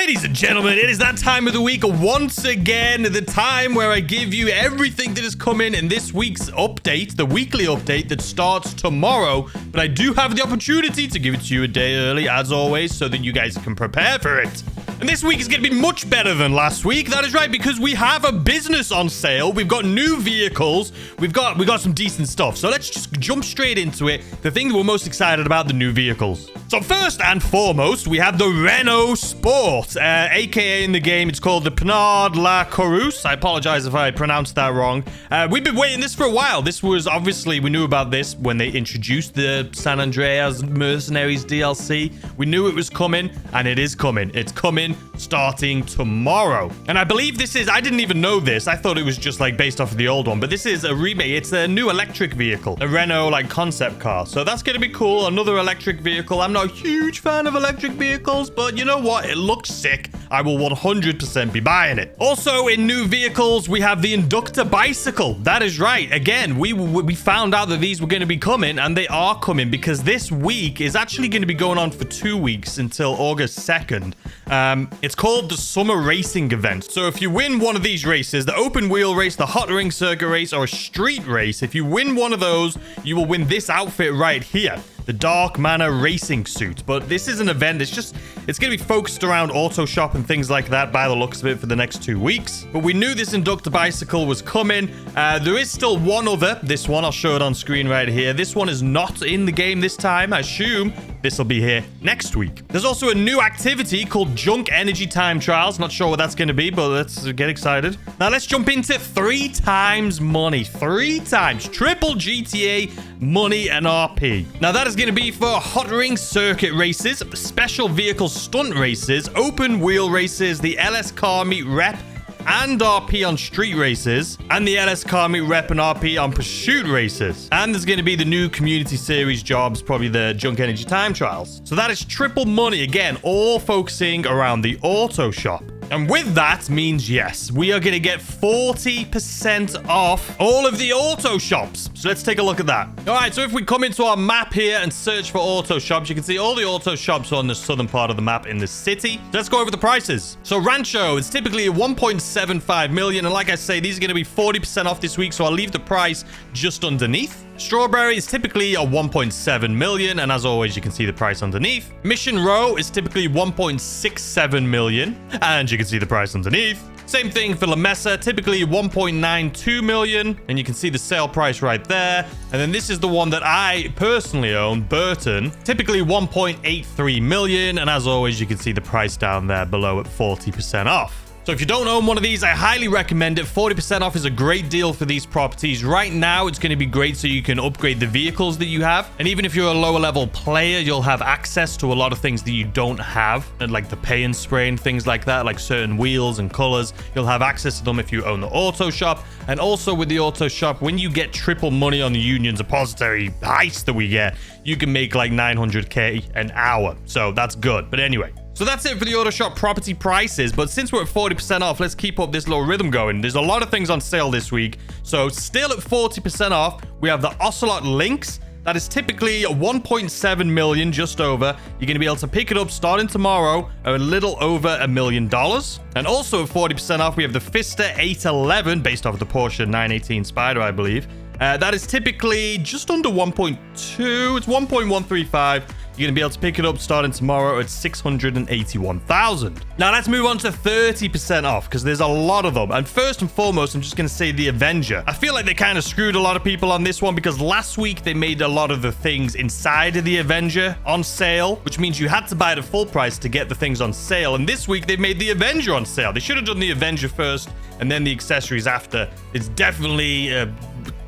Ladies and gentlemen, it is that time of the week once again, the time where I give you everything that has come in this week's update, the weekly update that starts tomorrow. But I do have the opportunity to give it to you a day early, as always, so that you guys can prepare for it. And this week is going to be much better than last week. That is right, because we have a business on sale. We've got new vehicles. We've got some decent stuff. So let's just jump straight into it. The thing that we're most excited about, the new vehicles. So first and foremost, we have the Renault Sport, aka in the game, it's called the Pinard La Course. I apologize if I pronounced that wrong. We've been waiting this for a while. This was obviously, we knew about this when they introduced the San Andreas Mercenaries DLC. We knew it was coming, and it is coming. It's coming starting tomorrow. And I believe this is, I didn't even know this. I thought it was just like based off of the old one, but this is a remake. It's a new electric vehicle, a Renault like concept car. So that's going to be cool. Another electric vehicle. I'm not a huge fan of electric vehicles, but you know what? It looks sick. I will 100% be buying it. Also, in new vehicles, we have the Inductor Bicycle. That is right. Again, we found out that these were going to be coming, and they are coming because this week is actually going to be going on for 2 weeks until August 2nd. It's called the Summer Racing Event. So if you win one of these races, the open wheel race, the hot ring circuit race, or a street race, if you win one of those, you will win this outfit right here. The Dark Manor Racing Suit. But this is an event. It's going to be focused around auto shop and things like that by the looks of it for the next 2 weeks. But we knew this Inductor Bicycle was coming. There is still one other. This one, I'll show it on screen right here. This one is not in the game this time. I assume this will be here next week. There's also a new activity called Junk Energy Time Trials. Not sure what that's going to be, but let's get excited. Now let's jump into 3 times money. 3 times. Triple GTA money and RP. Now that is going to be for hot ring circuit races, special vehicle stunt races, open wheel races, the LS Car Meet Rep and RP on street races, and the LS Car Meet Rep and RP on pursuit races. And there's going to be the new community series jobs, probably the Junk Energy Time Trials. So that is triple money, again, all focusing around the auto shop. And with that means, yes, we are going to get 40% off all of the auto shops. So let's take a look at that. All right, so if we come into our map here and search for auto shops, you can see all the auto shops on the southern part of the map in the city. So let's go over the prices. So Rancho is typically 1.75 million. And like I say, these are going to be 40% off this week. So I'll leave the price just underneath. Strawberry is typically a 1.7 million, and as always, you can see the price underneath. Mission Row is typically 1.67 million, and you can see the price underneath. Same thing for La Mesa, typically 1.92 million, and you can see the sale price right there. And then this is the one that I personally own, Burton, typically 1.83 million, and as always, you can see the price down there below at 40% off. So if you don't own one of these, I highly recommend it. 40% off is a great deal for these properties. Right now, it's going to be great so you can upgrade the vehicles that you have. And even if you're a lower level player, you'll have access to a lot of things that you don't have, like the pay and spray and things like that, like certain wheels and colors. You'll have access to them if you own the auto shop. And also with the auto shop, when you get triple money on the Union Depository Heist that we get, you can make like 900k an hour. So that's good. But anyway. So that's it for the auto shop property prices, but since we're at 40% off, let's keep up this little rhythm going. There's a lot of things on sale this week. So still at 40% off, we have the Ocelot Lynx. That is typically 1.7 million, just over. You're going to be able to pick it up starting tomorrow, a little over $1 million. And also at 40% off, we have the Fister 811, based off of the Porsche 918 Spider, I believe. That is typically just under 1.2. It's 1.135. You're going to be able to pick it up starting tomorrow at 681,000. Now let's move on to 30% off because there's a lot of them. And first and foremost, I'm just going to say the Avenger. I feel like they kind of screwed a lot of people on this one because last week they made a lot of the things inside of the Avenger on sale, which means you had to buy it at full price to get the things on sale. And this week they've made the Avenger on sale. They should have done the Avenger first and then the accessories after. It's definitely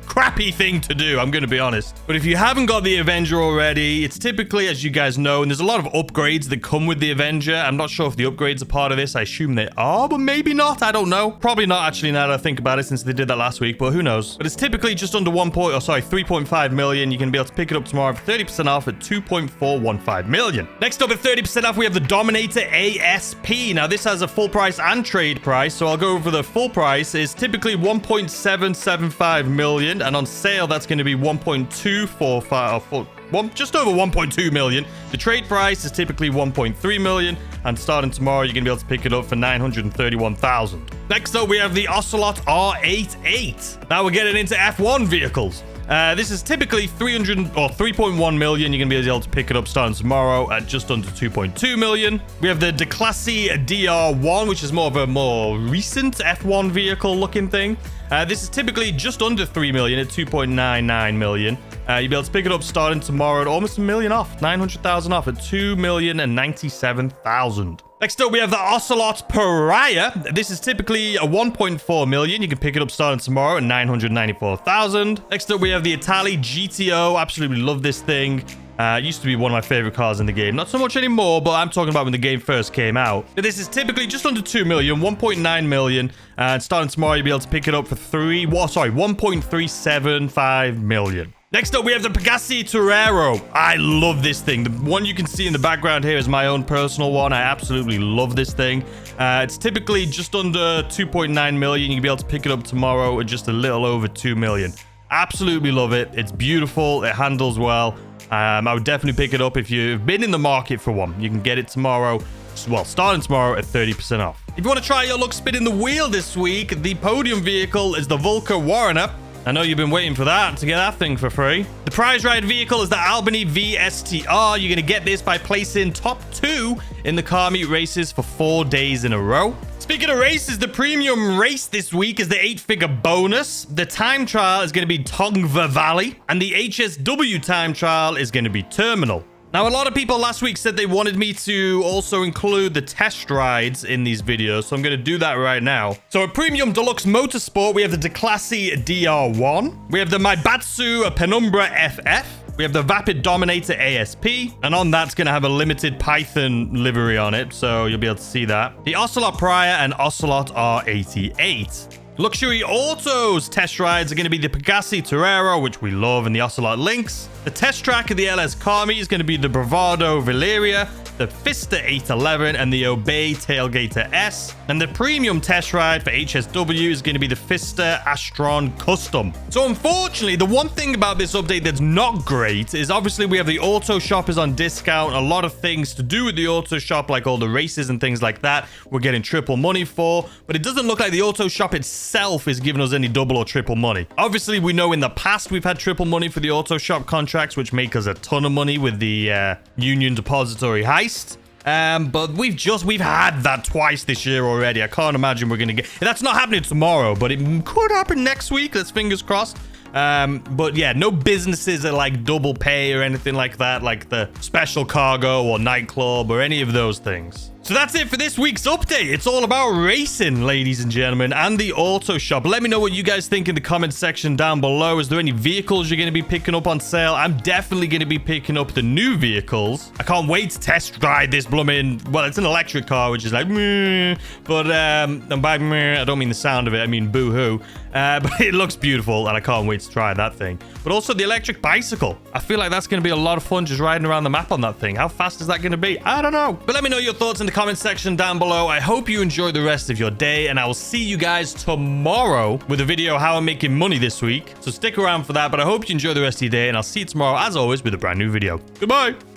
crappy thing to do, I'm going to be honest. But if you haven't got the Avenger already, it's typically, as you guys know, and there's a lot of upgrades that come with the Avenger. I'm not sure if the upgrades are part of this. I assume they are, but maybe not. I don't know. Probably not, actually, now that I think about it, since they did that last week, but who knows? But it's typically just under 3.5 million. You can be able to pick it up tomorrow for 30% off at 2.415 million. Next up at 30% off, we have the Dominator ASP. Now, this has a full price and trade price, so I'll go over the full price. Is typically 1.775 million. And on sale, that's going to be 1.245, just over 1.2 million. The trade price is typically 1.3 million, And starting tomorrow, you're going to be able to pick it up for 931,000. Next up, we have the Ocelot R88. Now we're getting into F1 vehicles. This is typically 3.1 million. You're going to be able to pick it up starting tomorrow at just under 2.2 million. We have the Pegassi DR1, which is more of a more recent F1 vehicle looking thing. This is typically just under 3 million at 2.99 million. You'll be able to pick it up starting tomorrow at almost $1 million off, 900,000 off at 2,097,000. Next up, we have the Ocelot Pariah. This is typically a 1.4 million. You can pick it up starting tomorrow at 994,000. Next up, we have the Itali GTO. Absolutely love this thing. It used to be one of my favorite cars in the game. Not so much anymore, but I'm talking about when the game first came out. This is typically just under 2 million, 1.9 million. And starting tomorrow, you'll be able to pick it up for 1.375 million. Next up, we have the Pegassi Torero. I love this thing. The one you can see in the background here is my own personal one. I absolutely love this thing. It's typically just under 2.9 million. You can be able to pick it up tomorrow at just a little over 2 million. Absolutely love it. It's beautiful. It handles well. I would definitely pick it up if you've been in the market for one. You can get it tomorrow. Well, starting tomorrow at 30% off. If you want to try your luck spinning the wheel this week, the podium vehicle is the Volker Warrener. I know you've been waiting for that to get that thing for free. The prize ride vehicle is the Albany VSTR. You're going to get this by placing top 2 in the car meet races for 4 days in a row. Speaking of races, the premium race this week is the 8-figure bonus. The time trial is going to be Tongva Valley, and the HSW time trial is going to be Terminal. Now, a lot of people last week said they wanted me to also include the test rides in these videos, so I'm going to do that right now. So at Premium Deluxe Motorsport, we have the Declassi DR1. We have the Maibatsu Penumbra FF. We have the Vapid Dominator ASP, and on that's going to have a limited Python livery on it, so you'll be able to see that. The Ocelot Pariah and Ocelot R88. Luxury Autos test rides are going to be the Pegassi Torero, which we love, and the Ocelot Lynx. The test track of the LS Car Meet is going to be the Bravado Valeria, the Fister 811, and the Obey Tailgater S. And the premium test ride for HSW is going to be the Fister Astron Custom. So unfortunately, the one thing about this update that's not great is obviously we have the auto shop is on discount. A lot of things to do with the auto shop, like all the races and things like that, we're getting triple money for. But it doesn't look like the auto shop itself is giving us any double or triple money. Obviously, we know in the past we've had triple money for the auto shop contracts, which make us a ton of money with the Union Depository Heist. But we've had that twice this year already. I can't imagine we're gonna get. That's not happening tomorrow, but it could happen next week. Let's fingers crossed. But yeah, no businesses are like double pay or anything like that, like the Special Cargo or Nightclub or any of those things. So that's it for this week's update. It's all about racing, ladies and gentlemen, and the auto shop. Let me know what you guys think in the comment section down below. Is there any vehicles you're going to be picking up on sale? I'm definitely going to be picking up the new vehicles. I can't wait to test ride this blooming... Well, it's an electric car, which is like... Meh, but and by meh, I don't mean the sound of it. I mean boo-hoo. But it looks beautiful, and I can't wait to try that thing. But also the electric bicycle. I feel like that's going to be a lot of fun just riding around the map on that thing. How fast is that going to be? I don't know. But let me know your thoughts in the comment section down below. I hope you enjoy the rest of your day, and I will see you guys tomorrow with a video how I'm making money this week. So stick around for that, but I hope you enjoy the rest of your day, and I'll see you tomorrow, as always, with a brand new video. Goodbye.